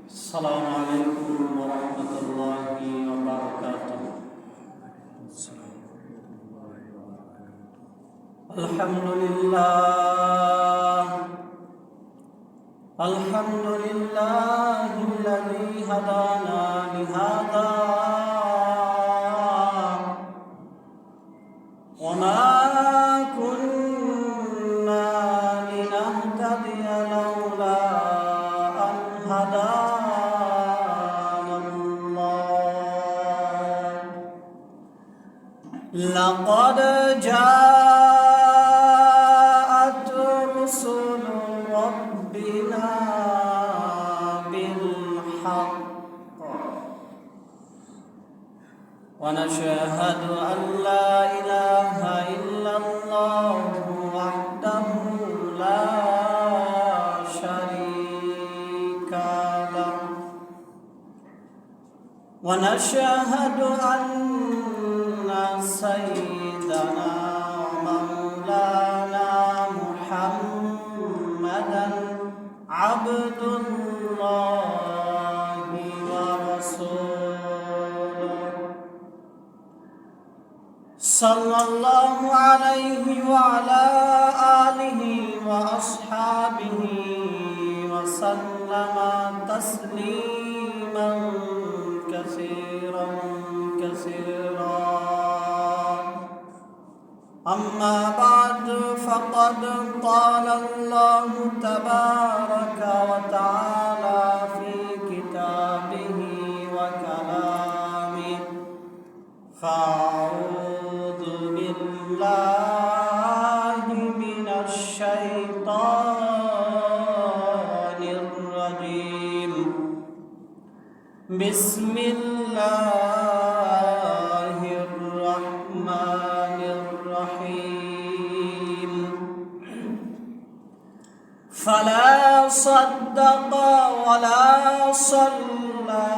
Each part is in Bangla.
السلام عليكم ورحمة الله وبركاته. الحمد لله الذي هدانا لهذا وما كنا لنهتدي لولا أن هدانا الله. لقد جاءت رسل ربنا بالحق ونشهد أن لا إله إلا الله وحده لا شريك له ونشهد أن سيدنا ومولانا محمدا عبد الله ورسوله صلى الله عليه وعلى آله وأصحابه وسلم تسليما كثيرا أما بعد فقد قال الله تبارك وتعالى في كتابه وكلامه فأعوذ بالله من الشيطان الرجيم. بسم الله الرحمن الرحيم. فلا صدق ولا صلى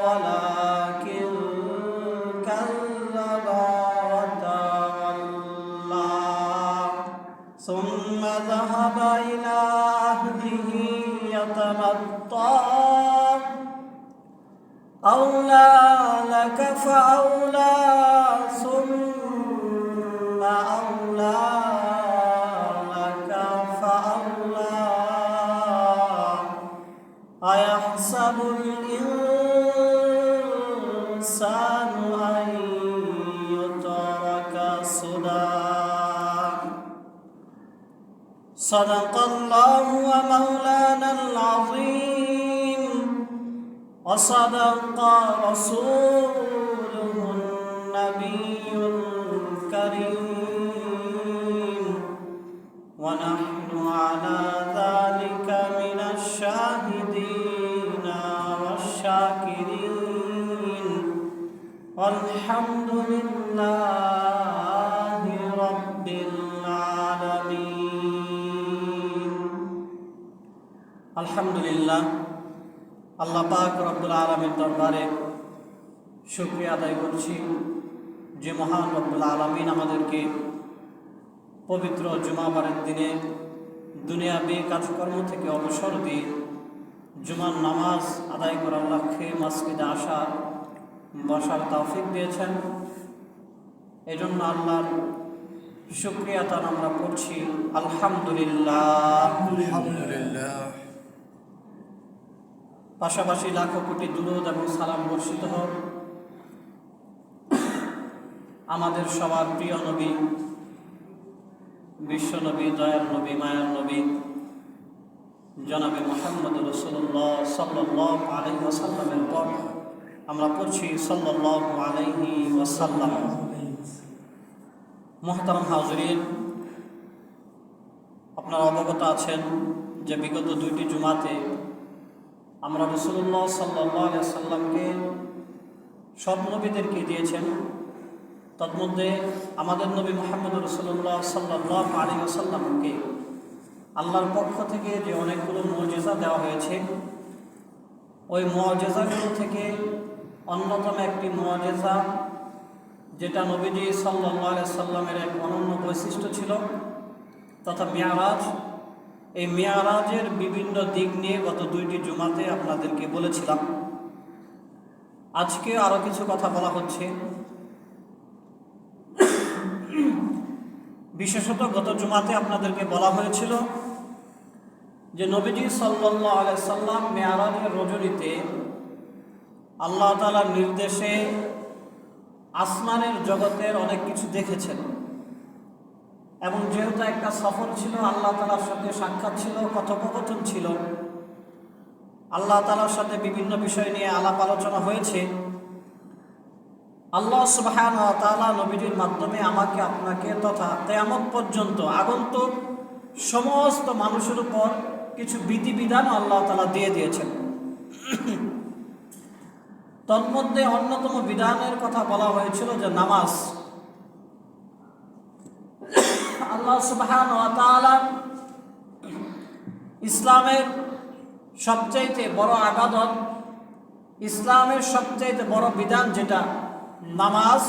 ولكن كذب وتولى ثم ذهب إلى أهله يتمطى. أولى لك فأولى ثم أولى لك فأولى. أيحسب الإنسان أن يترك سدى. صدق الله ومولانا العظيم وصدق رسوله النبي الكريم ونحن على ذلك من الشاهدين والشاكرين والحمد لله رب العالمين. الحمد لله আল্লাহ পাক রব্বুল আলামিন দরবারে শুকরিয়া আদায় করছি যে মহান রব্বুল আলামিন আমাদেরকে পবিত্র জুমাবারের দিনে দুনিয়াবি কাজকর্ম থেকে অবসর দিয়ে জুমার নামাজ আদায় করার লক্ষ্যে মসজিদে আসা বসার তৌফিক দিয়েছেন। এজন্য আল্লাহর শুকরিয়া তার আমরা করছি আলহামদুলিল্লাহ। পাশাপাশি লাখো কোটি দুরূদ এবং সালাম বর্ষিত হোক আমাদের সবার প্রিয় নবী, বিশ্ব নবী, দয়ার নবী, মায়ার নবী জনাবে মুহাম্মদ রাসূলুল্লাহ সাল্লাল্লাহু আলাইহি ওয়াসাল্লামের পর আমরা পড়ছি সাল্লাল্লাহু আলাইহি ওয়াসাল্লাম। মুহতারাম হাজিরিন, আপনারা অবগত আছেন যে বিগত দুইটি জুমাতে আমরা রাসূলুল্লাহ সাল্লাল্লাহু আলাইহি ওয়াসাল্লামকে সব নবীদেরকে দিয়েছেন। তন্মধ্যে আমাদের নবী মুহাম্মদ রাসূলুল্লাহ সাল্লাল্লাহু আলাইহি ওয়াসাল্লামকে আল্লাহর পক্ষ থেকে যে অনেকগুলো মুজিজা দেওয়া হয়েছে, ওই মুজিজাগুলো থেকে অন্যতম একটি মুজিজা যেটা নবীজি সাল্লাল্লাহু আলাইহি ওয়াসাল্লামের এক অনন্য বৈশিষ্ট্য ছিল তথা মিআরাজ, সেই মিআরাজ শরীফ আমাদের মাঝে আজকে আলোচনা করব। আল্লাহ পাক রব্বুল আলামিন আমাদেরকে সেই মিআরাজ শরীফের আলোচনা করার তৌফিক দান করুন, আমিন। এই মেয়ারাজের বিভিন্ন দিক নিয়ে গত 2টি জুমাতে আপনাদেরকে বলেছিলাম। আজকে আরো কিছু কথা বলা হচ্ছে। বিশেষত গত জুমাতে আপনাদেরকে বলা হয়েছিল যে নবীজি সাল্লাল্লাহু আলাইহি সাল্লাম মেয়ারাজের রজনীতে আল্লাহ তাআলার নির্দেশে আসমানের জগতের অনেক কিছু দেখেছেন, এবং যেহেতু একটা সফর ছিল, আল্লাহ তাআলার সাথে সাক্ষাৎ ছিল, কথোপকথন ছিল, আল্লাহ তাআলার সাথে বিভিন্ন বিষয় নিয়ে আলাপ আলোচনা হয়েছে। আল্লাহ সুবহানাহু ওয়া তাআলা নবীজির মাধ্যমে আমাকে, আপনাকে তথা কিয়ামত পর্যন্ত আগন্তুক সমস্ত মানুষের উপর কিছু বিধিবিধান আল্লাহ তাআলা দিয়ে দিয়েছেন। তন্মধ্যে অন্যতম বিধানের কথা বলা হয়েছিল যে নামাজ। আল্লাহ সুবহানাহু ওয়া তাআলা ইসলামের সবচাইতে বড় ইবাদত, ইসলামের সবচাইতে বড় বিধান যেটা নামাজ,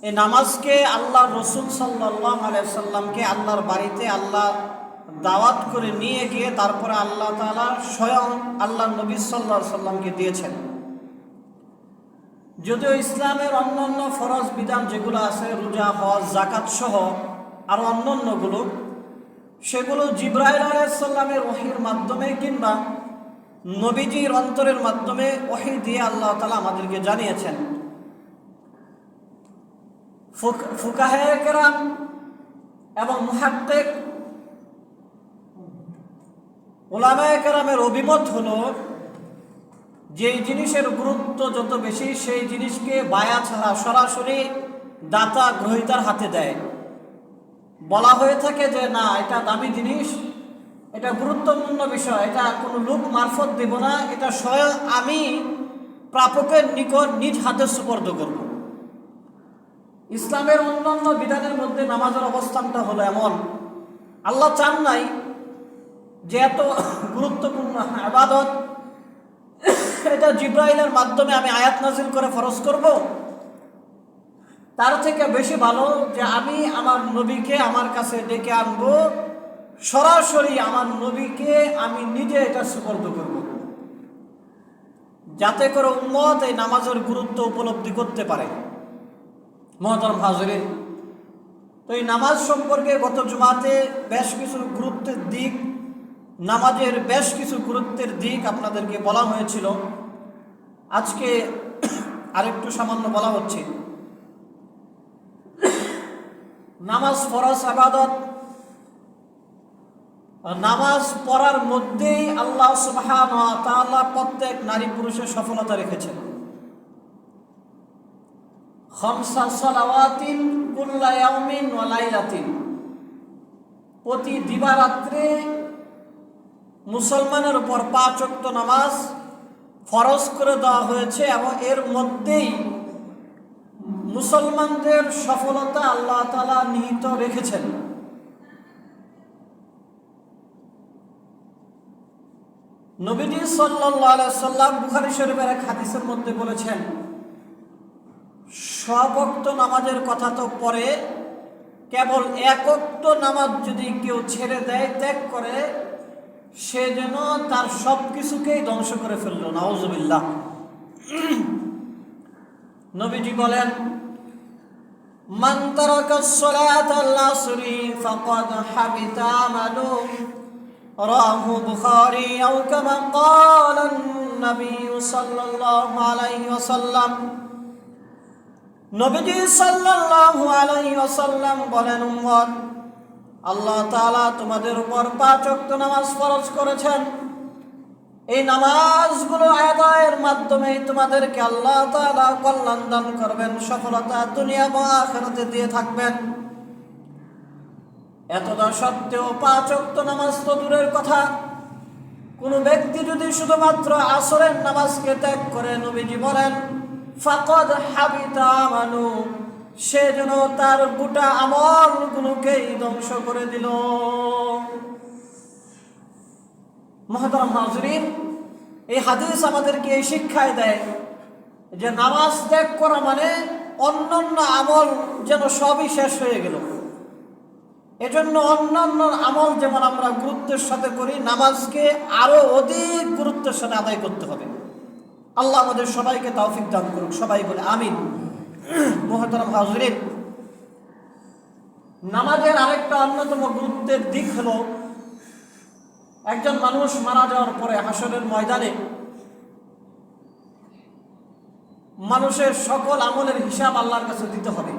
এই নামাজকে আল্লাহ রসুল সাল্লাল্লাহু আলাইহি সাল্লামকে আল্লাহর বাড়িতে আল্লাহ দাওয়াত করে নিয়ে গিয়ে তারপরে আল্লাহ তাআলা স্বয়ং আল্লাহ নবী সাল্লাল্লাহু আলাইহি সাল্লামকে দিয়েছেন। যদিও ইসলামের অন্যান্য ফরজ বিধান যেগুলো আছে, রোজা, হজ, যাকাত সহ আর অন্যান্যগুলো, সেগুলো জিবরাইল আলাইহিস সালামের ওহীর মাধ্যমে কিংবা নবীজির অন্তরের মাধ্যমে ওহী দিয়ে আল্লাহ তাআলা আমাদেরকে জানিয়েছেন। ফুকাহায়ে কেরাম এবং মুহাক্কিক উলামায়ে কেরামের অভিমত হলো যেই জিনিসের গুরুত্ব যত বেশি, সেই জিনিসকে বায়া ছাড়া সরাসরি দাতা গ্রহীতার হাতে দেয়। বলা হয়ে থাকে যে না, এটা দামি জিনিস, এটা গুরুত্বপূর্ণ বিষয়, এটা কোনো লোক মারফত দেব না, এটা স্বয়ং আমি প্রাপকের নিকট নিজ হাতে সুপর্দ করব। ইসলামের অন্যান্য বিধানের মধ্যে নামাজের অবস্থানটা হলো এমন, আল্লাহ চান নাই যে এত গুরুত্বপূর্ণ ইবাদত এটা জিবরাইলের মাধ্যমে আমি আয়াত নাজিল করে ফরজ করব। তার থেকে বেশি ভালো যে আমি আমার নবীকে আমার কাছে ডেকে আনবো, সরাসরি আমার নবীকে আমি নিজে এটা সুপর্দ করব, যাতে করে উম্মত এই নামাজের গুরুত্ব উপলব্ধি করতে পারে। মুহতারাম হাজিরিন, তো এই নামাজ সম্পর্কে গত জুমাতে বেশ কিছু গুরুত্বের দিক, নামাজের বেশ কিছু গুরুত্বের দিক আপনাদেরকে বলা হয়েছিল। আজকে আরেকটু সামান্য বলা হচ্ছে। নামাজ ফরজ ইবাদত, নামাজ পড়ার মধ্যেই আল্লাহ সুবহানাহু ওয়া তাআলা প্রত্যেক নারী পুরুষের সফলতা রেখেছেন। খামসা সালাওয়াতিন কুল্লা ইয়াউমিন ওয়া লাইলাতিন, প্রতি দিবারাত্রে মুসলমানের উপর 5 ওয়াক্ত নামাজ ফরজ করে দেওয়া হয়েছে, এবং এর মধ্যেই মুসলমানদের সফলতা আল্লাহ তাআলা নিহিত রেখেছেন। নবীজি সাল্লাল্লাহু আলাইহি সাল্লাম বুখারী শরীফের এক হাদিসের মধ্যে বলেছেন, সব ওয়াক্ত নামাজের কথা তো পরে, কেবল 1 ওয়াক্ত নামাজ যদি কেউ ছেড়ে দেয়, ত্যাগ করে, সে যেন তার সব কিছুকেই ধ্বংস করে ফেলল। নাউজুবিল্লাহ। নবীজি বলেন, মান তারাকাস সালাতাল আসরি ফাকাদ হাবিতা আমালুহু, রাহু বুখারী, আও কামা ক্বালা নবী সাল্লাল্লাহু আলাইহি ওয়াসাল্লাম। নবীজি সাল্লাল্লাহু আলাইহি ওয়াসাল্লাম বলেন, উম্মত, আল্লাহ তাআলা তোমাদের উপর 5 ওয়াক্ত নামাজ ফরজ করেছেন। এই নামাজগুলো আদায়ের মাধ্যমে তোমাদেরকে আল্লাহ তাআলা কল্যাণ দান করবেন, সফলতা দুনিয়া ও আখিরাতে দিয়ে থাকবেন। এতটা সত্ত্বেও 5 ওয়াক্ত নামাজ তো দূরের কথা, কোনো ব্যক্তি যদি শুধুমাত্র আসরের নামাজকে ত্যাগ করে, নবীজি বলেন, ফাকাদ হাবিতা আমালুহু, সে যেন তার গোটা আমলগুলোকেই ধ্বংস করে দিল। মুহতারাম হাজিরিন, এই হাদিস আমাদেরকে এই শিক্ষায় দেয় যে নামাজ ত্যাগ করা মানে অন্যান্য আমল যেন সবই শেষ হয়ে গেল। এজন্য অন্যান্য আমল যেমন আমরা গুরুত্বের সাথে করি, নামাজকে আরো অধিক গুরুত্বের সাথে আদায় করতে হবে। আল্লাহ আমাদের সবাইকে তৌফিক দান করুক, সবাই বলে আমিন। মুহতারাম হাজরিন, নামাজের আরেকটা অন্যতম গুরুত্বের দিক হলো, একজন মানুষ মারা যাওয়ার পরে হাসরের ময়দানে মানুষের সকল আমলের হিসাব আল্লাহর কাছে দিতে হবে।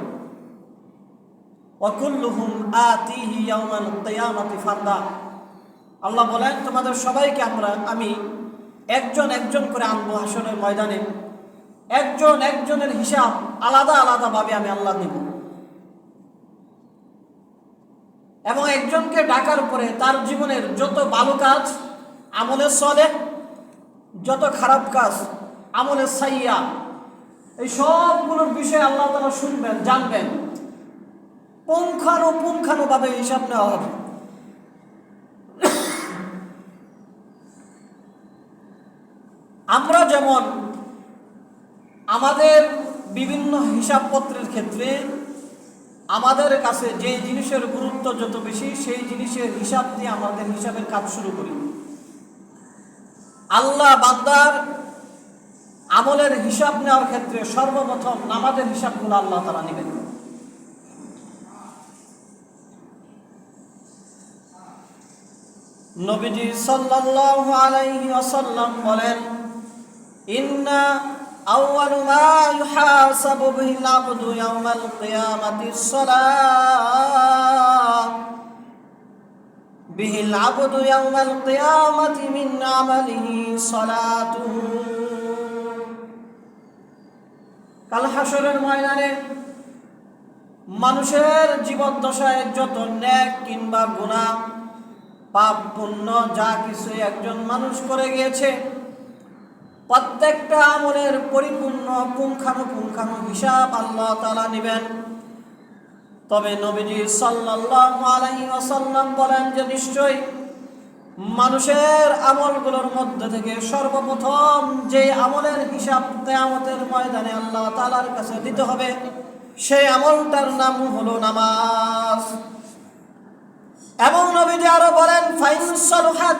ওয়াকুল্লুহুম আতিহি ইয়াউমাল কিয়ামাতি ফারদা। আল্লাহ বলেন, তোমাদের সবাইকে আমি একজন একজন করে আনবো হাসরের ময়দানে। একজন একজনের হিসাব আলাদা আলাদা ভাবে আমি আল্লাহ নিব, এবং একজনকে ডাকার পরে তার জীবনের যত ভালো কাজ আমলের সলেহ, যত খারাপ কাজ আমলের সাইয়্যা, এই সবগুলোর বিষয়ে আল্লাহ তাআলা শুনবেন, জানবেন, পুঙ্খানুপুঙ্খানুভাবে হিসাব নেওয়া হবে। আমরা যেমন আমাদের বিভিন্ন হিসাবপত্রের ক্ষেত্রে আমাদের কাছে যে জিনিসের গুরুত্ব যত বেশি, সেই জিনিসের হিসাব দিয়ে আমাদের হিসাবের কাজ শুরু করি। আল্লাহ বান্দার আমলের হিসাব নেওয়ার ক্ষেত্রে সর্বপ্রথম নামাজের হিসাবগুলো আল্লাহ তাআলা নেবেন। নবীজি সাল্লাল্লাহু আলাইহি ওয়াসাল্লাম বলেন, ইন্না আউয়ালু মা ইউহাসাবু বিহিল আবদু ইয়াউমাল কিয়ামাতিস সালাহ বিহিল আবদু ইয়াউমাল কিয়ামাতি মিন আমালিহি সালাতুহু। কাল হাসরের ময়দানে মানুষের জীবদ্দশায় যত নেক কিংবা গুনাহ, পাপ পুণ্য যা কিছু একজন মানুষ করে গিয়েছে, প্রত্যেকটা আমলের পরিপূর্ণ পুঙ্খানু হিসাব আল্লাহ তাআলা নেবেন। তবে নবীজি সাল্লাল্লাহু আলাইহি ওয়াসাল্লাম বলেন যে নিশ্চয়ই মানুষের আমলগুলোর মধ্যে থেকে সর্বপ্রথম যে আমলের হিসাব কিয়ামতের ময়দানে আল্লাহ তাআলার কাছে দিতে হবে, সেই আমলটার নাম হলো নামাজ। এবং নবীজি আরো বলেন, ফাইন সালহাত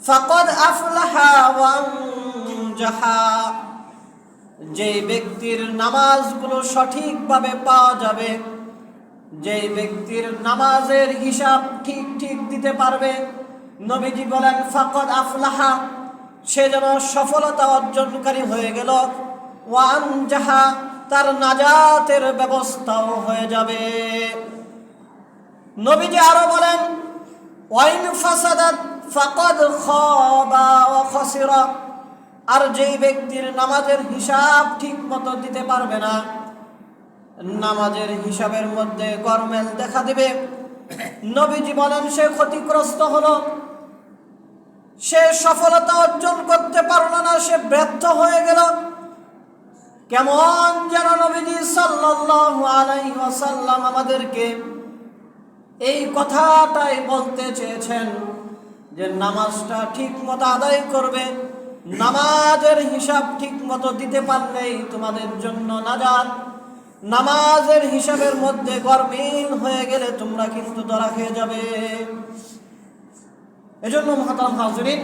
ফাকাদ আফলাহা ওয়া আনজাহা। যে ব্যক্তির নামাজগুলো সঠিকভাবে পাওয়া যাবে, যে ব্যক্তির নামাজের হিসাব ঠিক ঠিক দিতে পারবে, নবীজি বলেন ফাকাদ আফলাহা, সে যেন সফলতা অর্জনকারী হয়ে গেল, ওয়া আনজাহা, তার নাজাতের ব্যবস্থাও হয়ে যাবে। নবীজি আরো বলেন, ওয়াইন ফাসাদাত ফাকাদ খাবা ওয়া খাসিরা। আর যেই ব্যক্তির নামাজের হিসাব ঠিক মতো দিতে পারবে না, নামাজের হিসাবের মধ্যে গরমিল দেখা দিবে, নবীজি বলেন সে ক্ষতিগ্রস্ত হলো, সে সফলতা অর্জন করতে পারলো না, সে ব্যর্থ হয়ে গেল। কেমন যেন নবীজি সাল্লাল্লাহু আলাইহি ওয়াসাল্লাম আমাদেরকে এই কথাটাই বলতে চেয়েছেন যে নামাজটা ঠিক মতো আদায় করবে, নামাজের হিসাব ঠিক মতো দিতে পারলেই তোমাদের জন্য নাজাত। নামাজের হিসাবের মধ্যে গরমিল হয়ে গেলে তোমরা কিন্তু ধরা খেয়ে যাবে। এজন্য মুহতারাম হাজরিন,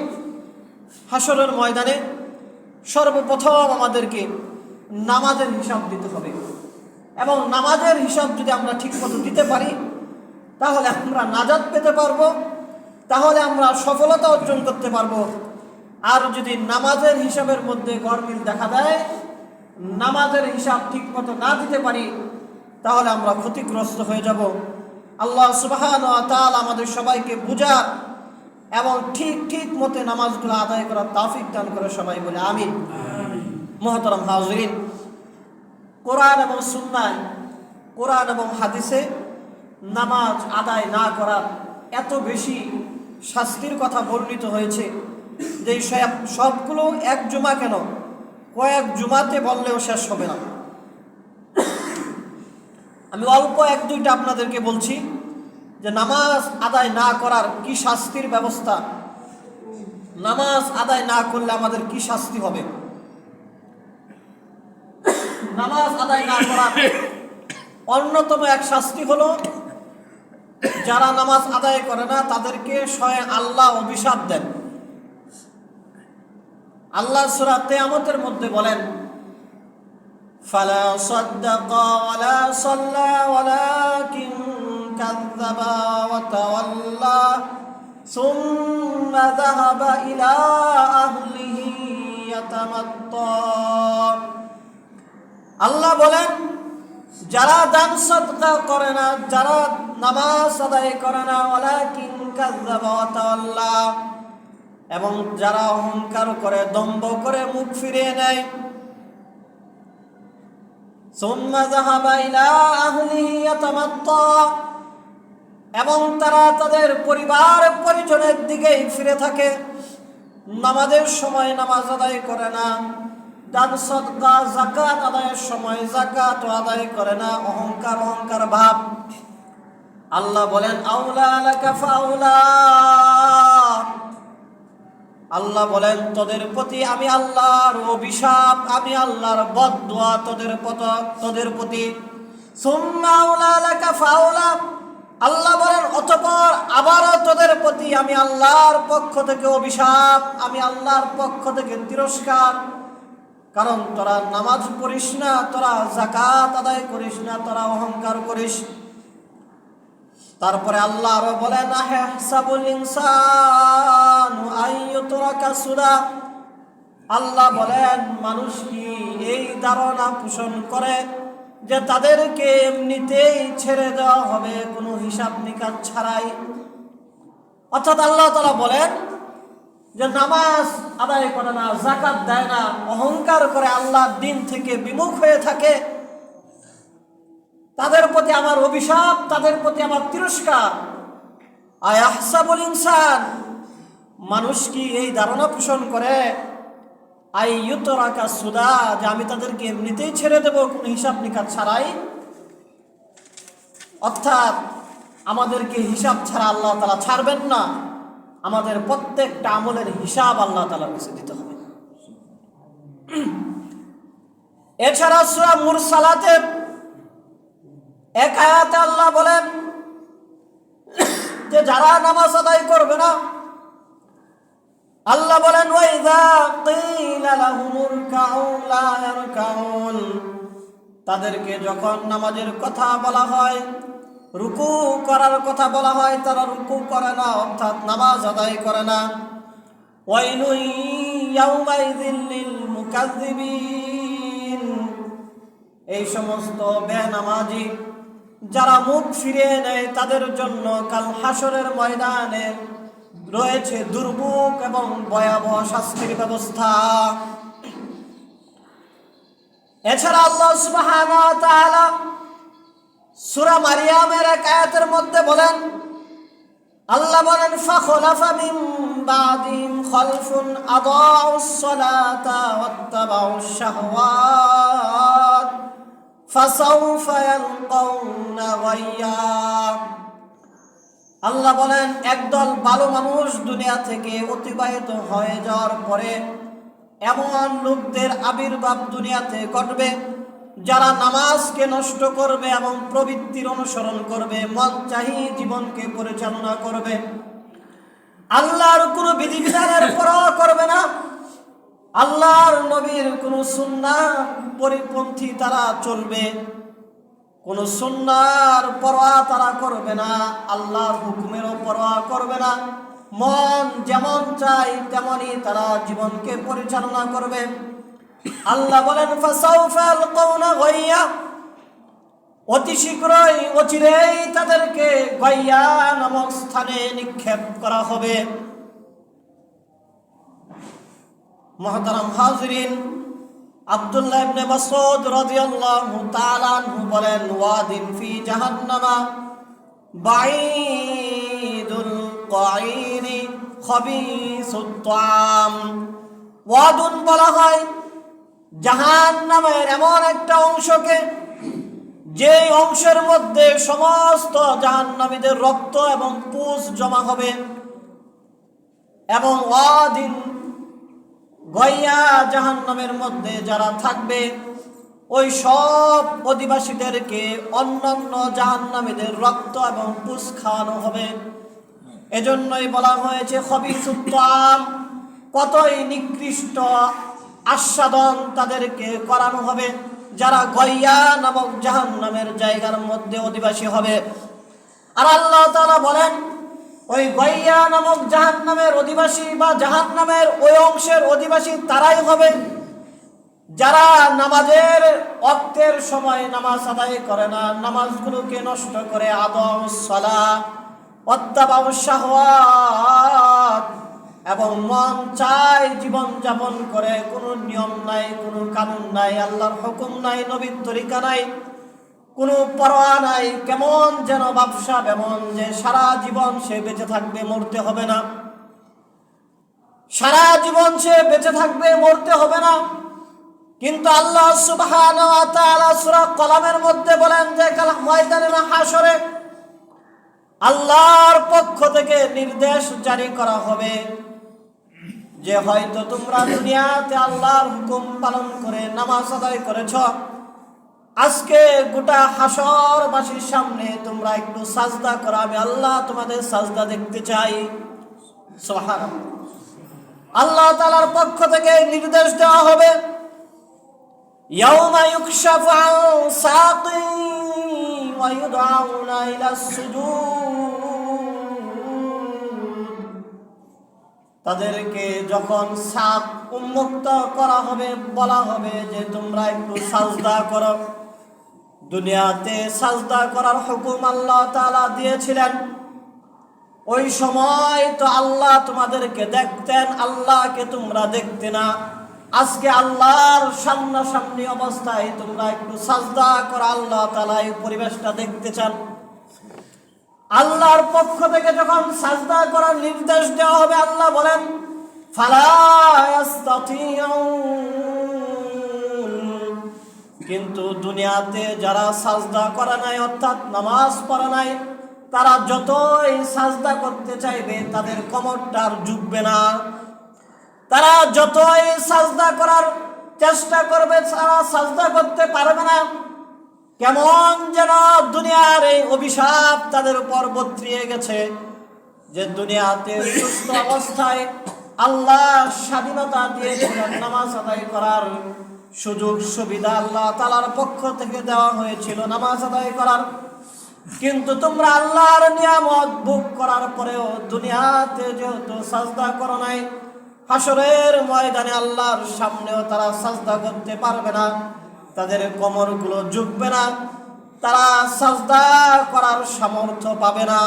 হাসরের ময়দানে সর্বপ্রথম আমাদেরকে নামাজের হিসাব দিতে হবে, এবং নামাজের হিসাব যদি আমরা ঠিক মতো দিতে পারি তাহলে আমরা নাজাত পেতে পারবো, তাহলে আমরা সফলতা অর্জন করতে পারবো। আর যদি নামাজের হিসাবের মধ্যে গরমিল দেখা দেয়, নামাজের হিসাব ঠিক মতো না দিতে পারি, তাহলে আমরা ক্ষতিগ্রস্ত হয়ে যাব। আল্লাহ সুবহানাহু ওয়া তাআলা আমাদের সবাইকে বুঝার এবং ঠিক ঠিক মতো নামাজগুলো আদায় করার তৌফিক দান করে, সবাই বলে আমিন। মুহতারাম হাজরিন, কোরআন এবং সুন্নাহ, কোরআন এবং হাদিসে নামাজ আদায় না করার এত বেশি শাস্তির কথা বর্ণিত হয়েছে যে সবগুলো এক জুমা কেন, কয়েক জুমাতে বললেও শেষ হবে না। আমি অল্প এক দুইটা আপনাদেরকে বলছি যে নামাজ আদায় না করার কি শাস্তির ব্যবস্থা, নামাজ আদায় না করলে আমাদের কি শাস্তি হবে। নামাজ আদায় না করার অন্যতম এক শাস্তি হলো যারা নামাজ আদায় করে না তাদেরকে স্বয়ং আল্লাহ অভিশাপ দেন। আল্লাহ সূরা কিয়ামতের মধ্যে বলেন, ফালা সাদ্দাকা ওয়ালা সাল্লা ওয়ালাকিন কাযযাবা ওয়া তাওয়াল্লা সুম্মা যাহাবা ইলা আহলিহি ইয়াতামাত্তা। আল্লাহ বলেন, যারা দান সদকা করে না, যারা নামাজ আদায় করে না, ওয়ালাকিন কাযযাবা ওয়া তাওয়াল্লা, এবং যারা অহংকার করে, দম্ভ করে, মুখ ফিরিয়ে নেয়, সুম্মা যাহাবা ইলা আহলিহি ইয়াতামাত্তা, এবং তারা তাদের পরিবার পরিজনের দিকেই ফিরে থাকে, নামাজের সময় নামাজ আদায় করে না, দান সদকা যাকাত আদায়ের সময় যাকাত আদায় করে না, অহংকার ভাব। আল্লাহ বলেন, আউলা লাকা ফাউলা, আল্লাহ বলেন তোদের প্রতি আমি আল্লাহর অভিশাপ, আমি আল্লাহর বদদুয়া তোদের প্রতি। সুম্মা আউলা লাকা ফাউলা, আল্লাহ বলেন অতঃপর আবারও তোদের প্রতি আমি আল্লাহর পক্ষ থেকে অভিশাপ, আমি আল্লাহর পক্ষ থেকে তিরস্কার। কারণ তোরা নামাজ পড়িস না, তোরা যাকাত আদায় করিস না, তোরা অহংকার করিস। তারপরে আল্লাহ আরো বলেন, আহসাবুল ইনসানু আইয়ুতরাকা সুদা, আল্লাহ বলেন মানুষ কি এই ধারণা পোষণ করে যে তাদেরকে এমনিতেই ছেড়ে দেওয়া হবে কোনো হিসাব নিকাশ ছাড়াই। অর্থাৎ আল্লাহ তাআলা বলেন যে নামাজ আদায় করে না, যাকাত দেয় না, অহংকার করে, আল্লাহর দিন থেকে বিমুখ হয়ে থাকে, তাদের প্রতি আমার অভিশাপ, তাদের প্রতি আমার তিরস্কার। আয়াহসাবুল ইনসান, মানুষ কি এই ধারণা পোষণ করে আইয়ুতরাকা সুদা, যে আমি তাদেরকে এমনিতেই ছেড়ে দেব কোনো হিসাব নিকাশ ছাড়াই। অর্থাৎ আমাদেরকে হিসাব ছাড়া আল্লাহ তাআলা ছাড়বেন না, আমাদের প্রত্যেকটা আমলের হিসাব আল্লাহ তাআলার কাছে দিতে হবে। এছাড়া সূরা মুরসালাতে এক আয়াতে আল্লাহ বলেন যে যারা নামাজ আদায় করবে না, আল্লাহ বলেন ওয়াইযা কিলা লাহুমুর কাউ লা ইয়ারকাউন, তাদেরকে যখন নামাজের কথা বলা হয়, রুকু করার কথা বলা হয়, তারা রুকু করে না, অর্থাৎ নামাজ আদায় করে না। ওয়াইলু ইয়াউমাইযিল লিল মুকাজ্জিবিন, এই সমস্ত বেনামাজি যারা মুখ ফিরিয়ে নেয় তাদের জন্য কাল হাসরের ময়দানে রয়েছে দুর্ভোগ এবং ভয়াবহ শাস্তির ব্যবস্থা। এছাড়া আল্লাহ সুবহানাহু ওয়া তাআলা সূরা মারিয়ামের এক আয়াতের মধ্যে বলেন, আল্লাহ বলেন ফাখলাফা মিন বাদিহিম খালফুন আদাউস সালাতা ওয়াত্তাবাউশ শাহওয়াত ফাসাউফা ইয়ালকাউনা গায়্যা। আল্লাহ বলেন একদল ভালো মানুষ দুনিয়া থেকে অতিবাহিত হয়ে যাওয়ার পরে এমন লোকদের আবির্ভাব দুনিয়াতে ঘটবে যারা নামাজকে নষ্ট করবে এবং প্রবৃত্তির অনুসরণ করবে, মন চাহি জীবনকে পরিচালনা করবে, আল্লাহর কোনো বিধিবিধানের পরোয়া করবে না, আল্লাহর নবীর কোনো সুন্নাহ পরিপন্থী তারা চলবে, কোনো সুন্নাহর পরোয়া তারা করবে না, আল্লাহর হুকুমেরও পরোয়া করবে না, মন যেমন চাই তেমনই তারা জীবনকে পরিচালনা করবে। আল্লাহ বলেন ফাসাউফা ইয়ালকাউনা গায়্যা, অতি শীঘ্রই অচিরেই তাদেরকে গায়্যা নামক স্থানে নিক্ষেপ করা হবে। মুহতারাম হাজিরিন, আব্দুল্লাহ ইবনে মাসউদ রাদিয়াল্লাহু তাআলা আনহু বলেন, ওয়াদিন ফি জাহান্নামা বাঈদুল কাঈরি খাবিসুত তাআম। ওয়াদুন বলা হয় জাহান্নামের এমন একটা অংশকে যে অংশের মধ্যে সমস্ত জাহান্নামীদের রক্ত এবং পুজ জমা হবে, এবং ওয়াদিন গয়া জাহান্নামের মধ্যে যারা থাকবে ওই সব অধিবাসীদেরকে অন্যান্য জাহান্নামীদের রক্ত এবং পুষ খাওয়ানো হবে। এজন্যই বলা হয়েছে খবিসুত তাম, কতই নিকৃষ্ট আস্বাদন তাদেরকে করানো হবে যারা গয়া নামক জাহান্নামের জায়গার মধ্যে অধিবাসী হবে। আর আল্লাহ তাআলা বলেন ওই গয়া নামক জাহান্নামের অধিবাসী বা জাহান্নামের ওই অংশের অধিবাসী তারাই হবে যারা নামাজের ওয়াক্তের সময় নামাজ আদায় করে না, নামাজগুলোকে নষ্ট করে, আদাউস সালাহ ওয়াত্তাবাউশ শাহওয়াত, এবং মন চায় জীবন যাপন করে, কোনো নিয়ম নাই, কোনো কানুন নাই, আল্লাহর হুকুম নাই, নবীর তরিকা নাই, কোনো পরোয়া নাই। কেমন যেন ব্যবসা, এমন যে সারা জীবন সে বেঁচে থাকবে, মরতে হবে না, সারা জীবন সে বেঁচে থাকবে, মরতে হবে না। কিন্তু আল্লাহ সুবহানাহু ওয়া তাআলা সূরা কলামের মধ্যে বলেন যে কাল ময়দানে হাশরে আল্লাহর পক্ষ থেকে নির্দেশ জারি করা হবে যে হয়তো তোমরা দুনিয়াতে আল্লাহর হুকুম পালন করে নামাজ আদায় করেছ, আজকে গোটা হাশরবাসীর সামনে তোমরা একটু সাজদা করো, আমি আল্লাহ তোমাদের সাজদা দেখতে চাই। সুবহানাল্লাহ। আল্লাহ তাআলার পক্ষ থেকে নির্দেশ দেওয়া হবে ইয়াউমা ইউকশাফু আন সাকিন ওয়া ইউদআউনা ইলাস সুজুদ। তাদেরকে যখন সাক উন্মুক্ত করা হবে, বলা হবে যে তোমরা একটু সাজদা করো। দুনিয়াতে সাজদা করার হুকুম আল্লাহ তাআলা দিয়েছিলেন, ওই সময় তো আল্লাহ তোমাদেরকে দেখতেন, আল্লাহকে তোমরা দেখতে না। আজকে আল্লাহর সামনাসামনি অবস্থায় তোমরা একটু সাজদা করো, আল্লাহ তাআলা এই পরিবেশটা দেখতে চান। আল্লাহর পক্ষ থেকে যখন সাজদা করার নির্দেশ দেওয়া হবে, আল্লাহ বলেন ফালা ইস্তাতিউন, কিন্তু দুনিয়াতে যারা সাজদা করে নাই, অর্থাৎ নামাজ পড়ে নাই, তারা যতই সাজদা করতে চাইবে তাদের কোমরটা আর ঝুঁকবে না। তারা যতই সাজদা করার চেষ্টা করবে, তারা সাজদা করতে পারবে না। কেমন যেন দুনিয়ার এই অভিশাপ তাদের উপর বর্তিয়ে গেছে যে দুনিয়াতে সুস্থ অবস্থায় আল্লাহ স্বাধীনতা দিয়েছিলেন, নামাজ আদায় করার সুযোগ সুবিধা আল্লাহ তাআলার পক্ষ থেকে দেওয়া হয়েছিল নামাজ আদায় করার। কিন্তু তোমরা আল্লাহর নিয়ামত ভোগ করার পরেও দুনিয়াতে যেহেতু সাজদা করো নাই, হাশরের ময়দানে আল্লাহর সামনেও তারা সাজদা করতে পারবে না, তাদের কোমরগুলো ঝুঁকবে না, তারা সাজদা করার সামর্থ্য পাবে না।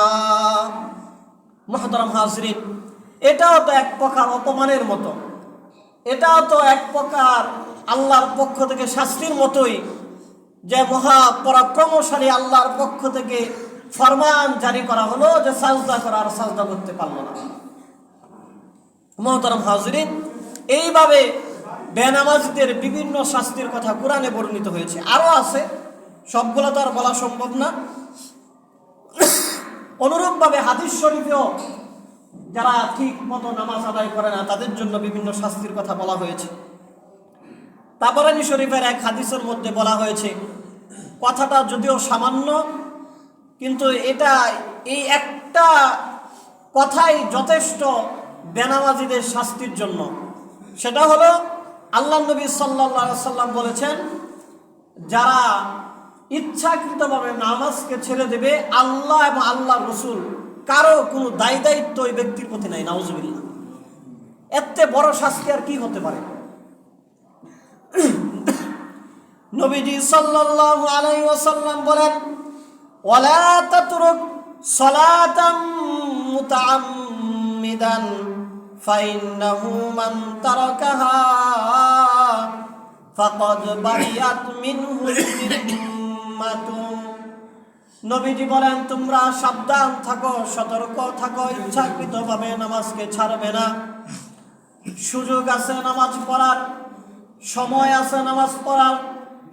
মুহতারাম হাজরিন, এটাও তো এক প্রকার অপমানের মতো, এটাও তো এক প্রকার আল্লাহর পক্ষ থেকে শাস্তির মতোই, যে মহা পরাক্রমশালী আল্লাহর পক্ষ থেকে ফরমান জারি করা হলো যে সাজদা করার, সাজদা করতে পারলো না। মুহতারাম হাজরিন, এইভাবে বেনামাজিদের বিভিন্ন শাস্তির কথা কোরআনে বর্ণিত হয়েছে, আরো আছে, সবগুলো তো আর বলা সম্ভব না। অনুরূপভাবে হাদিস শরীফেও যারা ঠিক মতো নামাজ আদায় করে না তাদের জন্য বিভিন্ন শাস্তির কথা বলা হয়েছে। তাবরানী শরীফের এক হাদিসের মধ্যে বলা হয়েছে, কথাটা যদিও সামান্য, কিন্তু এটা এই একটা কথাই যথেষ্ট বেনামাজিদের শাস্তির জন্য। সেটা হলো আল্লাহ নবী সাল্লাল্লাহু আলাইহি সাল্লাম বলেছেন, যারা ইচ্ছাকৃতভাবে নামাজকে ছেড়ে দেবে, আল্লাহ এবং আল্লাহ রসুল কারো কোনো দায় দায়িত্ব ওই ব্যক্তির প্রতি নাই। নাউজুবিল্লাহ। এত বড় শাস্তি আর কি হতে পারে? নবীজি সাল্লাল্লাহু আলাইহি ওয়াসাল্লাম বলেন, ওয়ালা তাতরুক সালাতাম মুতাআম্মিদান ফাইন্নাহু মান তারাকাহা ফাকাদ বারিয়াত মিনহু যিম্মাতু। নবীজি বলেন, তোমরা সাবধান থাকো, সতর্ক থাকো, ইচ্ছাকৃতভাবে নামাজকে ছাড়বে না। সুযোগ আছে নামাজ পড়ার, সময় আছে নামাজ পড়ার,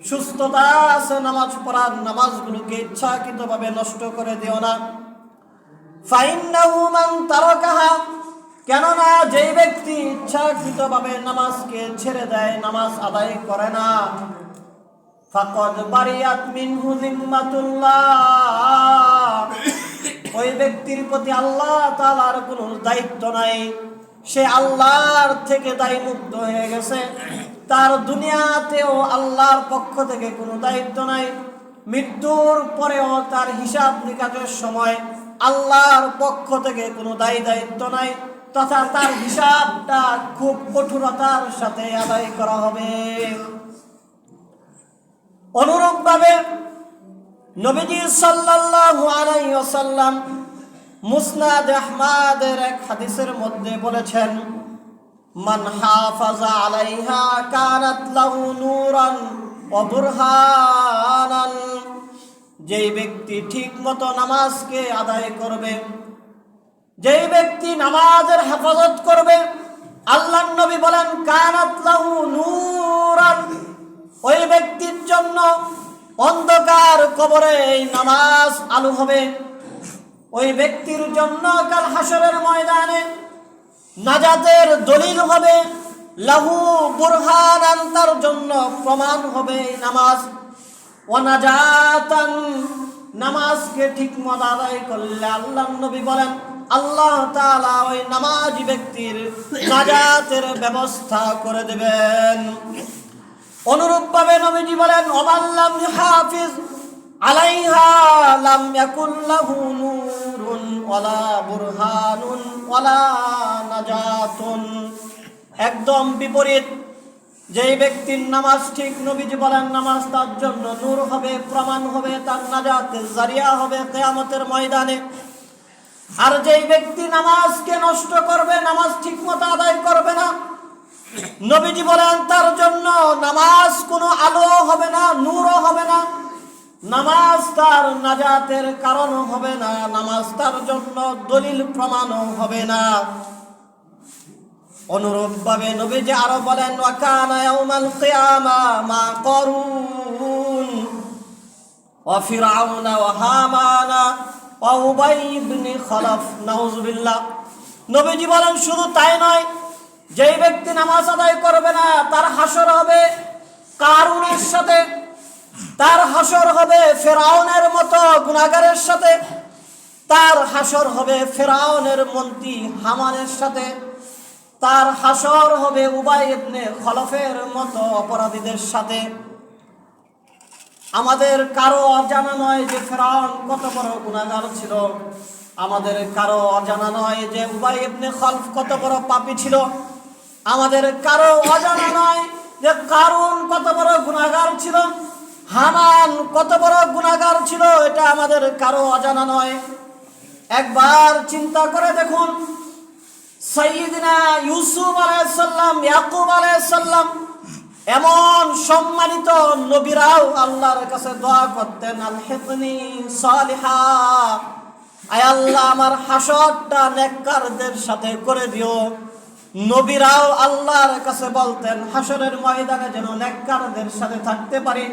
সুস্থতা আছে নামাজ পড়ার, নামাজগুলোকে ইচ্ছাকৃতভাবে নষ্ট করে দিও না। ফাইন্নাহু মান তারাকাহা, কেননা যেই ব্যক্তি ইচ্ছাকৃতভাবে নামাজকে ছেড়ে দেয়, নামাজ আদায় করে না, ফাকাদ বারিয়াত মিনহু জিম্মাতুল্লাহ, ওই ব্যক্তির প্রতি আল্লাহ তাআলার কোনো দায়িত্ব নাই, সে আল্লাহর থেকে দায়মুক্ত হয়ে গেছে। তার দুনিয়াতেও আল্লাহর পক্ষ থেকে কোনো দায়িত্ব নাই, মৃত্যুর পরেও তার হিসাব নিকাশের সময় আল্লাহর পক্ষ থেকে কোনো দায়িত্ব নাই, তথা তার হিসাবটা খুব কঠোরতার সাথে আদায় করা হবে। অনুরূপভাবে নবীজি সাল্লাল্লাহু আলাইহি ওয়াসাল্লাম মুসনাদ আহমদের এক হাদিসের মধ্যে বলেছেন, মান হাফাজা আলাইহা কানাত লাহু নূরান ওয়া বুরহানান, যেই ব্যক্তি ঠিকমতো নামাজকে আদায় করবে, যেই ব্যক্তি নামাজের হেফাজত করবে, আল্লাহর নবী বলেন কানাত লাহু নূরান, ওই ব্যক্তির জন্য অন্ধকার কবরে এই নামাজ আলো হবে। ওই ব্যক্তির জন্য কাল হাসরের ময়দানে নাজাতের দলিল হবে, লাহু বুরহানান, তার জন্য প্রমাণ হবে এই নামাজ। ওয়া নাজাতান, নামাজকে ঠিকমতো আদায় করলে আল্লাহর নবী বলেন আল্লাহ তাআলা ওই নামাজি ব্যক্তির নাজাতের ব্যবস্থা করে দেবেন। অনুরূপভাবে নবীজি বলেন, ওমান লাম ইউহাফিজ আলাইহা লাম ইয়াকুল লাহু নূরুন ওয়ালা বুরহানুন ওয়ালা নাজাতুন। একদম বিপরীত, যেই ব্যক্তির নামাজ ঠিক, নবীজি বলেন নামাজ তার জন্য নূর হবে, প্রমাণ হবে, তার নাজাতের জারিয়া হবে কিয়ামতের ময়দানে। আর যেই ব্যক্তি নামাজকে নষ্ট করবে, নামাজ ঠিকমতো আদায় করবে না, নবীজি বলেন তার জন্য নামাজ কোনো আলো হবে না, নূরও হবে না, নামাজ তার নাজাতের কারণ হবে না, নামাজ তার জন্য দলিল প্রমাণও হবে না। অনুরূপভাবে নবীজি আরো বলেন, ওয়া কানা ইয়াউমাল কিয়ামা মা কারুন ওয়া ফিরআউনা ওয়া হামানা ওয়া উবাই ইবনে খালাফ, নাউযুবিল্লাহ। নবীজি বলেন শুধু তাই নয়, যেই ব্যক্তি নামাজ আদায় করবে না, তার হাসর হবে কারুনের সাথে, তার হাসর হবে ফিরআউনের মতো গুনাহগারের সাথে, তার হাসর হবে ফিরআউনের মন্ত্রী হামানের সাথে, তার হাসর হবে উবাই ইবনে খলফের মতো অপরাধীদের সাথে। আমাদের কারো অজানা নয় যে ফিরআউন কত বড় গুনাহগার ছিল, আমাদের কারো অজানা নয় যে উবাই ইবনে খলফ কত বড় পাপী ছিল, আমাদের কারো অজানা নয় যে কারুন কত বড় গুনাহগার ছিল, হামান কত বড় গুনাহগার ছিল, এটা আমাদের কারো অজানা নয়। একবার চিন্তা করে দেখুন, সাইয়্যিদিনা ইউসুফ আলাইহিস সালাম, ইয়াকুব আলাইহিস সালাম, এমন সম্মানিত নবীরাও আল্লাহর কাছে দোয়া করতেন, আলহিকনি সালিহা, আয় আল্লাহ আমার হাসরটা নেককারদের সাথে করে দিও। নবীরাও আল্লাহর কাছে বলতেন হাসরের ময়দানে যেন নেককারদের সাথে থাকতে পারি,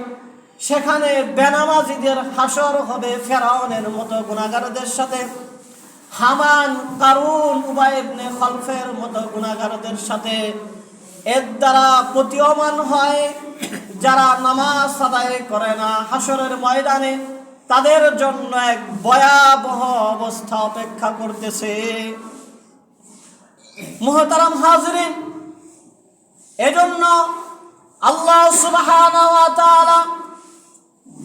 সেখানে বেনামাজিদের হাসর হবে ফিরআউনের মতো গুনাহগারদের সাথে, হামান কারুন উবাই ইবনে খলফের মতো গুনাহগারদের সাথে। এর দ্বারা প্রতীয়মান হয় যারা নামাজ আদায় করে না, হাসরের ময়দানে তাদের জন্য এক ভয়াবহ অবস্থা অপেক্ষা করতেছে। মুহতারাম হাজরিন, এজন্য আল্লাহ সুবহানাহু ওয়া তাআলা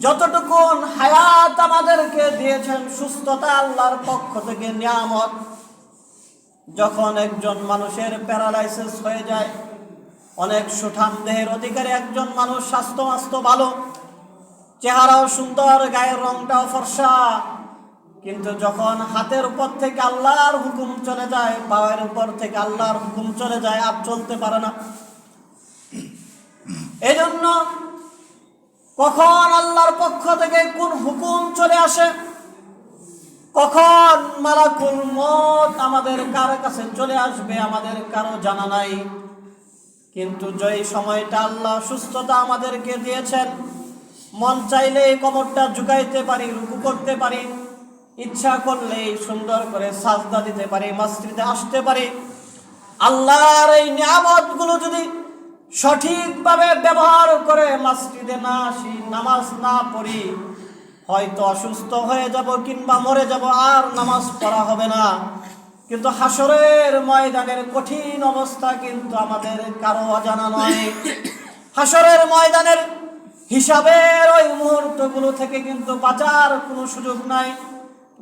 যতটুকু হায়াত আমাদেরকে দিয়েছেন, সুস্থতা আল্লাহর পক্ষ থেকে নিয়ামত। যখন একজন মানুষের প্যারালাইসিস হয়ে যায়, অনেক সুঠাম দেহের অধিকারী একজন মানুষ, স্বাস্থ্য ভালো, চেহারাও সুন্দর, গায়ের রংটাও ফর্সা, কিন্তু যখন হাতের উপর থেকে আল্লাহর হুকুম চলে যায়, পায়ের উপর থেকে আল্লাহর হুকুম চলে যায়, আর চলতে পারে না। এজন্য কখন আল্লাহর পক্ষ থেকে কোন হুকুম চলে আসে, কখন মালাকুল মউত আমাদের কারো কাছে চলে আসবে, আমাদের কারো জানা নাই। কিন্তু যেই সময়টা আল্লাহ সুস্থতা আমাদেরকে দিয়েছেন, মন চাইলেই কোমরটা ঝুঁকাইতে পারি, রুকু করতে পারি, ইচ্ছা করলেই সুন্দর করে সাজদা দিতে পারি, মসজিদে আসতে পারি। আল্লাহর এই নিয়ামতগুলো যদি সঠিকভাবে ব্যবহার করে মসজিদে না আসি, নামাজ না পড়ি, হয়তো অসুস্থ হয়ে যাব কিংবা মরে যাব, আর নামাজ পড়া হবে না। কিন্তু হাসরের ময়দানের কঠিন অবস্থা কিন্তু আমাদের কারো অজানা নয়। হাসরের ময়দানের হিসাবের ওই মুহূর্তগুলো থেকে কিন্তু বাঁচার কোনো সুযোগ নাই।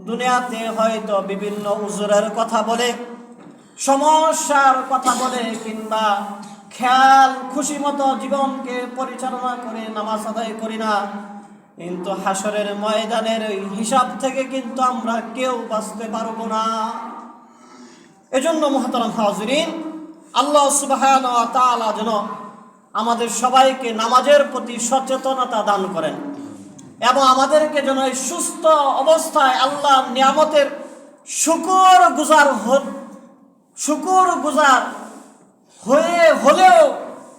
দুনিয়াতে হয়তো বিভিন্ন উজুরের কথা বলে, সমস্যার কথা বলে, কিংবা খেয়াল খুশি মতো জীবনকে পরিচালনা করে নামাজ আদায় করি না, কিন্তু হাসরের ময়দানের ওই হিসাব থেকে কিন্তু আমরা কেউ বাঁচতে পারবো না। এজন্য মুহতারাম হাজিরিন, আল্লাহ সুবহানাহু ওয়া তাআলা যেন আমাদের সবাইকে নামাজের প্রতি সচেতনতা দান করেন এবং আমাদেরকে যেন এই সুস্থ অবস্থায় আল্লাহর নিয়ামতের শুকর গুজার হয়ে হলেও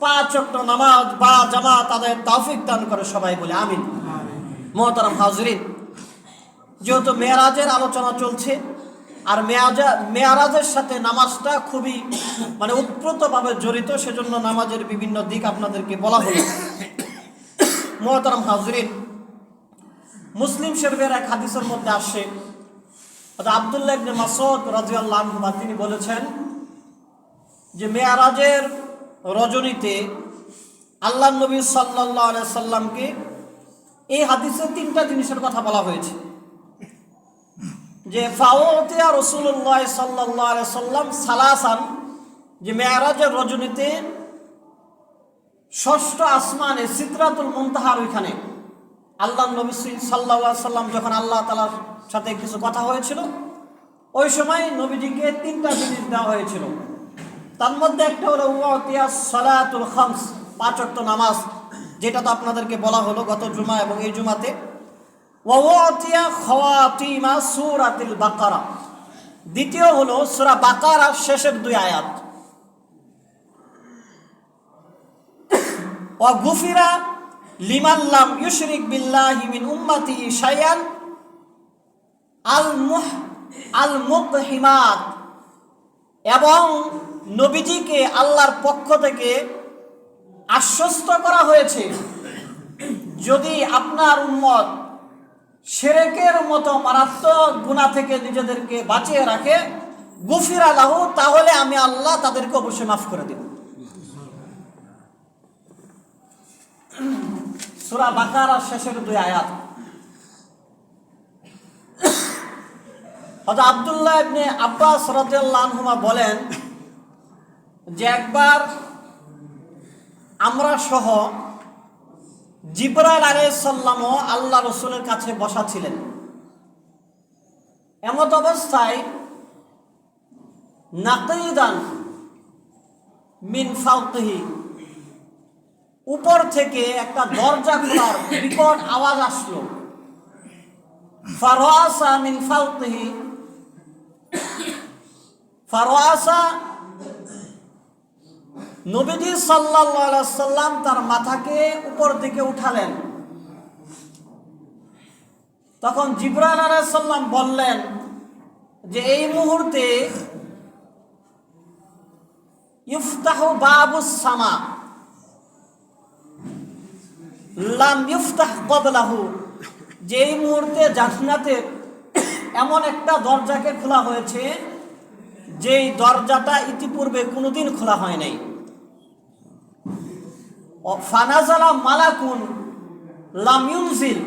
5 ওয়াক্ত নামাজ বা জামাত তাদের তৌফিক দান করে, সবাই বলে আমিন। মুহতারাম হাজিরিন, যেহেতু মেরাজের আলোচনা চলছে, আর মেয়ারাজের সাথে নামাজটা খুবই ওতপ্রোতভাবে জড়িত, সেজন্য নামাজের বিভিন্ন দিক আপনাদেরকে বলা হলো। মুহতারাম হাজিরিন, মুসলিম শরীফের এক হাদিসের মধ্যে আসে, আব্দুল্লাহ ইবনে মাসউদ রাদিয়াল্লাহু আনহু তিনি বলেছেন যে মেয়ারাজের রজনীতে আল্লাহ নবী সাল্লাল্লাহু আলাইহি সাল্লামকে এই হাদিসে 3টা জিনিসের কথা বলা হয়েছে। যে ফাওতিয়া রাসূলুল্লাহ সাল্লাল্লাহু আলাইহি সাল্লাম সালাসান, যে মেরাজের রজনীতে 6ষ্ঠ আসমানে সিদরাতুল মুনতাহার ওইখানে আল্লাহ নবী সাল্লাল্লাহু আলাইহি সাল্লাম যখন আল্লাহ তাআলার সাথে কিছু কথা হয়েছিল, ওই সময় নবীজিকে 3টা জিনিস দেওয়া হয়েছিল। তার মধ্যে একটা হলো ওয়াতিয়া সালাতুল খামস, 5 ওয়াক্ত নামাজ, যেটা তো আপনাদেরকে বলা হলো গত জুমা এবং এই জুমাতে। ওয়াতিয়া খাওয়াতিমা সূরাতুল বাকারা, দ্বিতীয় হলো সূরা বাকারার শেষের 2 আয়াত। ওয়া গুফিরা লিমান লাম ইউশরিক বিল্লাহি মিন উম্মতিহি শাইআন আল মুকহিমাত, এবং নবীজিকে আল্লাহর পক্ষ থেকে আশ্বস্ত করা হয়েছে, যদি আপনার উম্মত শিরকের মতো মারাত্মক গুনাহ থেকে নিজেদেরকে বাঁচিয়ে রাখে, গুফিরা লাহু, তাহলে আমি আল্লাহ তাদেরকে অবশ্যই মাফ করে দেব। সূরা বাকারার শেষের 2 আয়াত। হযরত আব্দুল্লাহ ইবনে আব্বাস রাদিয়াল্লাহু আনহুমা বলেন যে একবার আমরা সহ জিবরাইল আলাইহিস সালামও আল্লাহ রাসূলের কাছে বসা ছিলেন। এমত অবস্থায় নাকিদান মিন ফাওকিহি, উপর থেকে একটা দরজা খোলার বিকট আওয়াজ আসলো। ফারাসা মিন ফাওকিহি, ফারাসা, নবীজি সাল্লাল্লাহু আলাইহি সাল্লাম তার মাথাকে উপর দিকে উঠালেন। তখন জিবরাইল আলাইহিস সালাম বললেন যে এই মুহূর্তে ইফতাহু বাবুস সামা লাম ইফতাহ ক্বাবলাহু, যে এই মুহূর্তে জান্নাতে এমন একটা দরজাকে খোলা হয়েছে যেই দরজাটা ইতিপূর্বে কোনোদিন খোলা হয় নাই। ফানাজালা মালাকুন লাম ইউনজিল,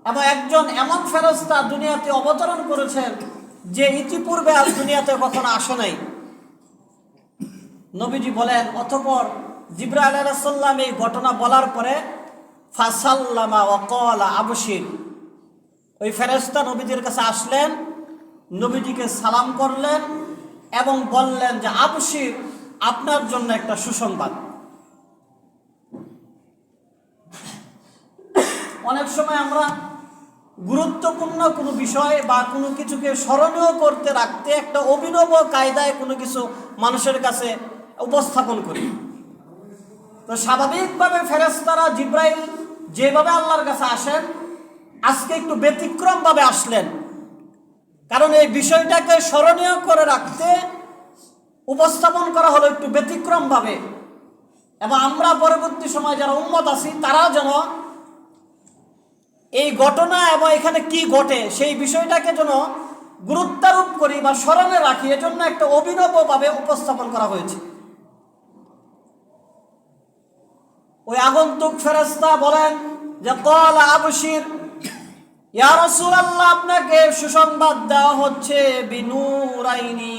এবং একজন এমন ফেরেশতা দুনিয়াতে অবতরণ করেছেন যে ইতিপূর্বে আর দুনিয়াতে কখনো আসে নাই। নবীজি বলেন, অতঃপর জিবরাইল আলাইহিস সালাম এই ঘটনা বলার পরে ফাসাল্লামা ওয়া ক্বালা আবশির, ওই ফেরেশতা নবীজির কাছে আসলেন, নবীজিকে সালাম করলেন এবং বললেন যে আবশির, আপনার জন্য একটা সুসংবাদ। অনেক সময় আমরা গুরুত্বপূর্ণ কোনো বিষয় বা কোনো কিছুকে স্মরণীয় করতে রাখতে একটা অভিনব কায়দায় কোনো কিছু মানুষের কাছে উপস্থাপন করি। তো স্বাভাবিকভাবে ফেরেশতারা জিবরাইল যেভাবে আল্লাহর কাছে আসেন, আজকে একটু ব্যতিক্রমভাবে আসলেন, কারণ এই বিষয়টাকে স্মরণীয় করে রাখতে উপস্থাপন করা হলো একটু ব্যতিক্রমভাবে। এবং আমরা পরবর্তী সময় যারা উম্মত আছি তারা যেন এই ঘটনা এবং এখানে কি ঘটে সেই বিষয়টাকে যেন গুরুত্বারোপ করি বা স্মরণে রাখি, এজন্য একটা অভিনবভাবে উপস্থাপন করা হয়েছে। ওই আগন্তুক ফেরেশতা বলেন যে ক্বাল আবশির ইয়া রাসূলুল্লাহ, আপনাকে সুসংবাদ দেওয়া হচ্ছে বিনূরাইনি,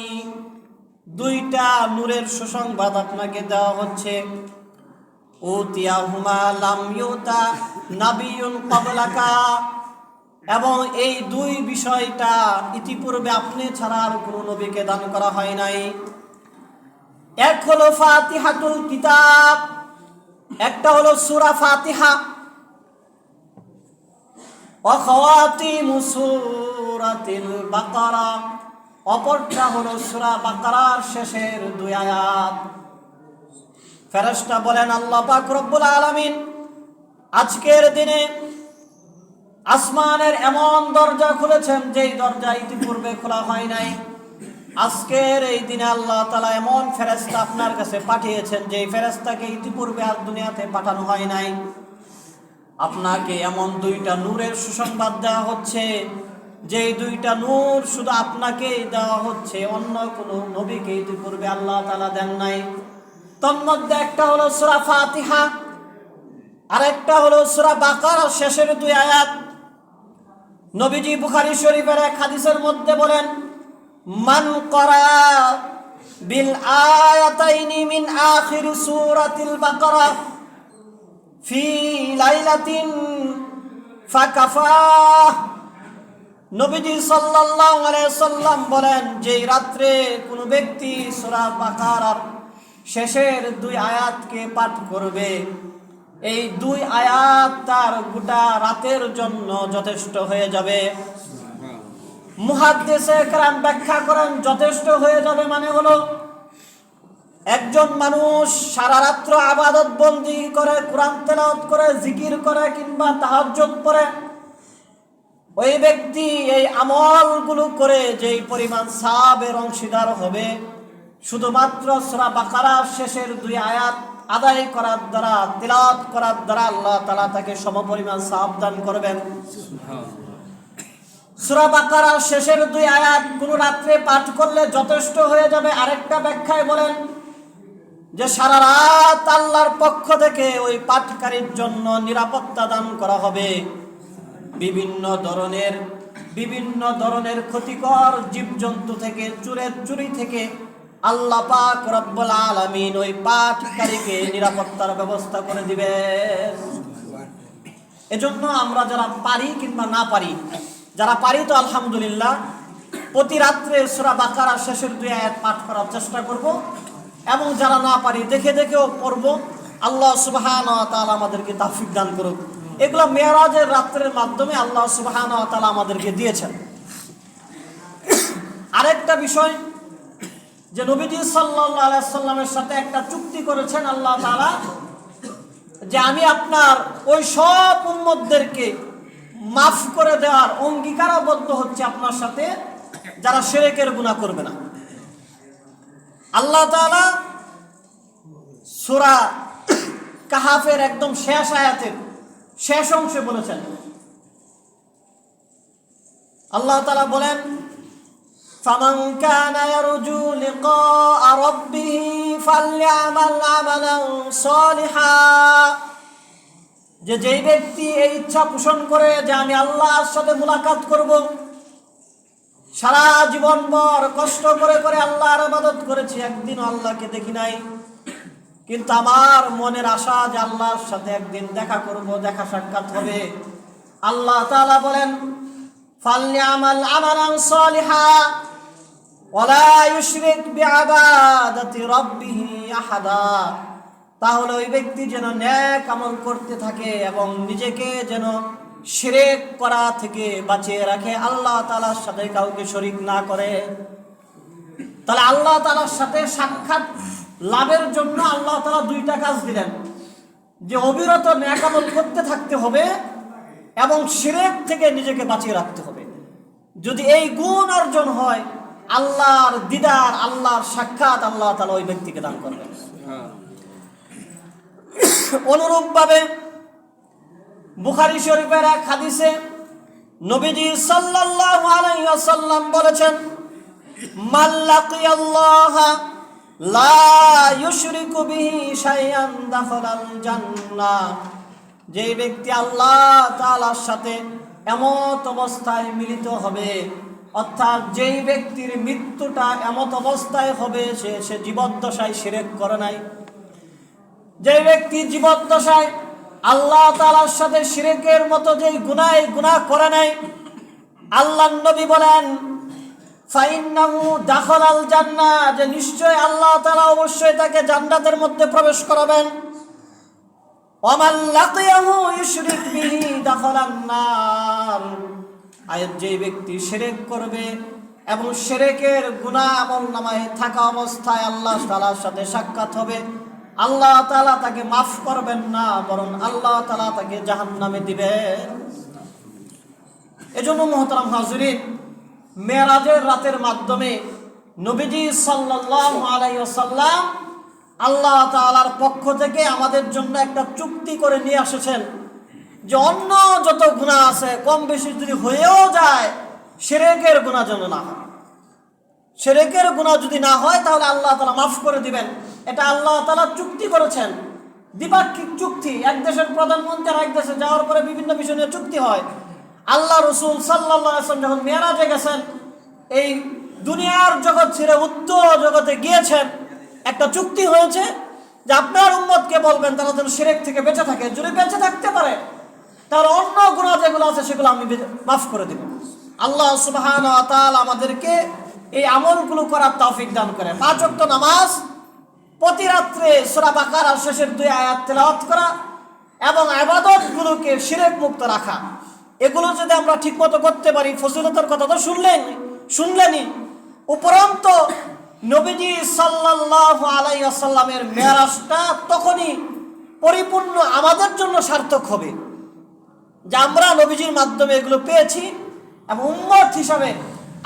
দুইটা নূরের সুসংবাদ আপনাকে দেওয়া হচ্ছে। উতিয়াহুমা লাম ইউতা নাবিয়্যুন ক্বাবলাকা, এবং এই দুই বিষয়টা ইতিপূর্বে আপনি ছাড়া আর কোনো নবীকে দান করা হয় নাই। এক হলো ফাতিহাতুল কিতাব, একটা হলো সূরা ফাতিহা, ওয়া খাওয়াতিমু সূরাতিল বাকারা, অপরটা হলো সূরা বাকারার শেষের দুই আয়াত। ফেরেশতা বলেন আল্লাহ পাক রব্বুল আলামিন আজকের দিনে আসমানের এমন দরজা খুলেছেন যেই দরজা ইতিপূর্বে খোলা হয় নাই। আজকের এই দিনে আল্লাহ তাআলা এমন ফেরেশতা আপনার কাছে পাঠিয়েছেন যেই ফেরেশতাকে ইতিপূর্বে আর দুনিয়াতে পাঠানো হয় নাই। আপনাকে এমন দুইটা নূরের সুসংবাদ দেওয়া হচ্ছে যেই দুইটা নূর শুধু আপনাকেই দেওয়া হচ্ছে, অন্য কোনো নবীকে ইতিপূর্বে আল্লাহ তাআলা দেন নাই। তন্মধ্যে একটা হলো সূরা ফাতিহা, আর একটা হলো সূরা বাকারার শেষের দুই আয়াত। নবীজি বুখারী শরীফের এক হাদিসের মধ্যে বলেন মান ক্বারা বিল আয়াতাইনি মিন আখির সূরাতিল বাকারা ফি লাইলাতিন ফাকাফা, নবীজি সাল্লাল্লাহু আলাইহি সাল্লাম বলেন যেই রাত্রে কোনো ব্যক্তি সূরা বাকারার শেষের দুই আয়াতকে পাঠ করবে, এই দুই আয়াত তার গোটা রাতের জন্য যথেষ্ট হয়ে যাবে। মুহাদ্দিসে কেরাম ব্যাখ্যা করেন যথেষ্ট হয়ে যাবে মানে হলো একজন মানুষ সারা রাত্র ইবাদত বন্দি করে, কোরআন তেলাওয়াত করে, জিকির করে কিংবা তাহাজ্জুদ পড়ে, ওই ব্যক্তি এই আমলগুলো করে যেই পরিমাণ সওয়াবের অংশীদার হবে, শুধুমাত্র সূরা বাকারার শেষের দুই আয়াত আদায় করার দ্বারা, তিলাওয়াত করার দ্বারা আল্লাহ তাআলা তাকে সমপরিমাণ সওয়াব দান করবেন। সূরা বাকারার শেষের দুই আয়াত কোন রাত্রে পাঠ করলে যথেষ্ট হয়ে যাবে। আরেকটা ব্যাখ্যায় বলেন যে সারা রাত আল্লাহর পক্ষ থেকে ওই পাঠকারীর জন্য নিরাপত্তা দান করা হবে। বিভিন্ন ধরনের ক্ষতিকর জীবজন্তু থেকে, চোরের চুরি থেকে আল্লাহ পাক রব্বুল আলামিন ওই পাঠকারীকে নিরাপত্তার ব্যবস্থা করে দিবেন। এজন্য আমরা যারা পারি কিংবা না পারি, যারা পারি তো আলহামদুলিল্লাহ প্রতি রাত্রে সূরা বাকারার শেষের দুই আয়াত পাঠ করার চেষ্টা করব, এবং যারা না পারি দেখে দেখেও পড়ব। আল্লাহ সুবহানাহু ওয়া তাআলা আমাদেরকে তৌফিক দান করুক। এগুলো মেরাজের রাত্রের মাধ্যমে আল্লাহ সুবহানাহু ওয়া তাআলা আমাদেরকে দিয়েছেন। আরেকটা বিষয় যে নবীজি সাল্লাল্লাহু আলাইহি সাল্লামের সাথে একটা চুক্তি করেছেন আল্লাহ তাআলা, যে আমি আপনার ওই সব উম্মতদেরকে মাফ করে দেওয়ার অঙ্গীকারবদ্ধ হচ্ছে আপনার সাথে, যারা শিরকের গুনাহ করবে না। আল্লাহ তাআলা সূরা কাহাফের একদম শেষ আয়াতের শেষ অংশে বলেছেন, আল্লাহ তাআলা বলেন ফামান কানা ইয়ারজু লিকা রাব্বিহি ফালইআমাল আমালান সালিহা, যে যেই ব্যক্তি এই ইচ্ছা পোষণ করে যে আমি আল্লাহর সাথে মুলাকাত করব, সারা জীবনভর কষ্ট করে করে আল্লাহর ইবাদত করেছি, একদিন আল্লাহকে দেখি নাই, কিন্তু আমার মনের আশা যে আল্লাহর সাথে একদিন দেখা করব, দেখা সাক্ষাৎ হবে। আল্লাহ তাআলা বলেন ফালইআমাল আমালান সালিহা ওয়ালা ইউশরিক বিইবাদাতি রাব্বিহি আহাদা, তাহলে ওই ব্যক্তি যেন নেক আমল করতে থাকে এবং নিজেকে যেন শিরক করা থেকে বাঁচিয়ে রাখে, আল্লাহ তাআলার সাথে কাউকে শরীক না করে। তাহলে আল্লাহ তাআলার সাথে সাক্ষাৎ লাভের জন্য আল্লাহ তাআলা দুইটা কাজ দিলেন, যে অবিরত নেক আমল করতে থাকতে হবে এবং শিরক থেকে নিজেকে বাঁচিয়ে রাখতে হবে। যদি এই গুণ অর্জন হয়, আল্লাহর দিদার, আল্লাহর সাক্ষাৎ আল্লাহ তাআলা ওই ব্যক্তিকে দান করবেন। অনুরূপভাবে বুখারী শরীফের এক হাদিসে নবীজি সাল্লাল্লাহু আলাইহি ওয়াসাল্লাম বলেছেন, মান লাকিয়াল্লাহা লা ইউশরিকু বিহি শাইআন দাখালাল জান্নাহ। যে ব্যক্তি আল্লাহ তাআলার সাথে এমত অবস্থায় মিলিত হবে, অর্থাৎ যেই ব্যক্তির মৃত্যুটা এমত অবস্থায় হবে সে জীবদ্দশায় শিরক করে নাই। যে ব্যক্তি জীবদ্দশায় আল্লাহ তাআলার সাথে শিরকের মতো যেই গুনাহ করে নাই, আল্লাহর নবী বলেন ফাইন্নাহু দাখালাল জান্নাহ, যে নিশ্চয় আল্লাহ তাআলা অবশ্যই তাকে জান্নাতের মধ্যে প্রবেশ করাবেন। ওয়া মান লাকিয়াহু ইউশরিক বিহি দাখালান নার, আর যে ব্যক্তি শিরক করবে এবং শিরকের গুনাহ আমলনামায় থাকা অবস্থায় আল্লাহ তাআলার সাথে সাক্ষাৎ হবে, আল্লাহ তাআলা তাকে মাফ করবেন না, বরং আল্লাহ তাআলা তাকে জাহান্নামে দিবেন। এজন্য মুহতারাম হাজিরিন, মেরাজের রাতের মাধ্যমে নবীজি সাল্লাল্লাহু আলাইহি ওয়াসাল্লাম আল্লাহ তাআলার পক্ষ থেকে আমাদের জন্য একটা চুক্তি করে নিয়ে এসেছেন যে অন্য যত গুনাহ আছে কম বেশি যদি হয়েও যায়, শিরকের গুনাহ যেন না হয়। শিরকের গুনাহ যদি না হয় তাহলে আল্লাহ তাআলা মাফ করে দিবেন। এটা আল্লাহ তাআলা চুক্তি করেছেন, দ্বিপাক্ষিক চুক্তি। এক দেশের প্রধানমন্ত্রী আর এক দেশে যাওয়ার পরে বিভিন্ন বিষয় নিয়ে চুক্তি হয়। আল্লাহ রাসূল সাল্লাল্লাহু আলাইহি ওয়াসাল্লাম যখন মেরাজে গেছেন, এই দুনিয়ার জগৎ ছেড়ে উত্তর জগতে গিয়েছেন, একটা চুক্তি হয়েছে যে আপনার উম্মতকে বলবেন তারা যেন শিরক থেকে বেঁচে থাকে। যদি বেঁচে থাকতে পারে তার অন্য গুনাহ যেগুলো আছে সেগুলো আমি মাফ করে দেব। আল্লাহ সুবহানাহু ওয়া তাআলা আমাদেরকে এই আমলগুলো করার তৌফিক দান করেন। 5 ওয়াক্ত নামাজ, প্রতি রাত্রে সূরা বাকারার শেষের 2 আয়াত তেলাওয়াত করা এবং ইবাদতগুলোকে শিরক মুক্ত রাখা, এগুলো যদি আমরা ঠিকমতো করতে পারি, ফজিলতের কথা তো শুনলেনই, উপরন্ত নবীজি সাল্লাল্লাহু আলাইহি ওয়াসাল্লামের মেরাজটা তখনই পরিপূর্ণ আমাদের জন্য সার্থক হবে যে আমরা নবীজির মাধ্যমে এগুলো পেয়েছি এবং উম্মত হিসাবে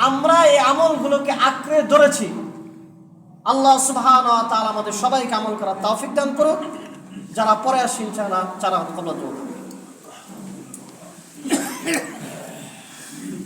আমরা এই আমলগুলোকে আঁকড়ে ধরেছি। আল্লাহ সুবহানাহু ওয়া তাআলা আমাদের সবাইকে আমল করার তৌফিক দান করুন। যারা পরে আসেন যারা কবুল করুন।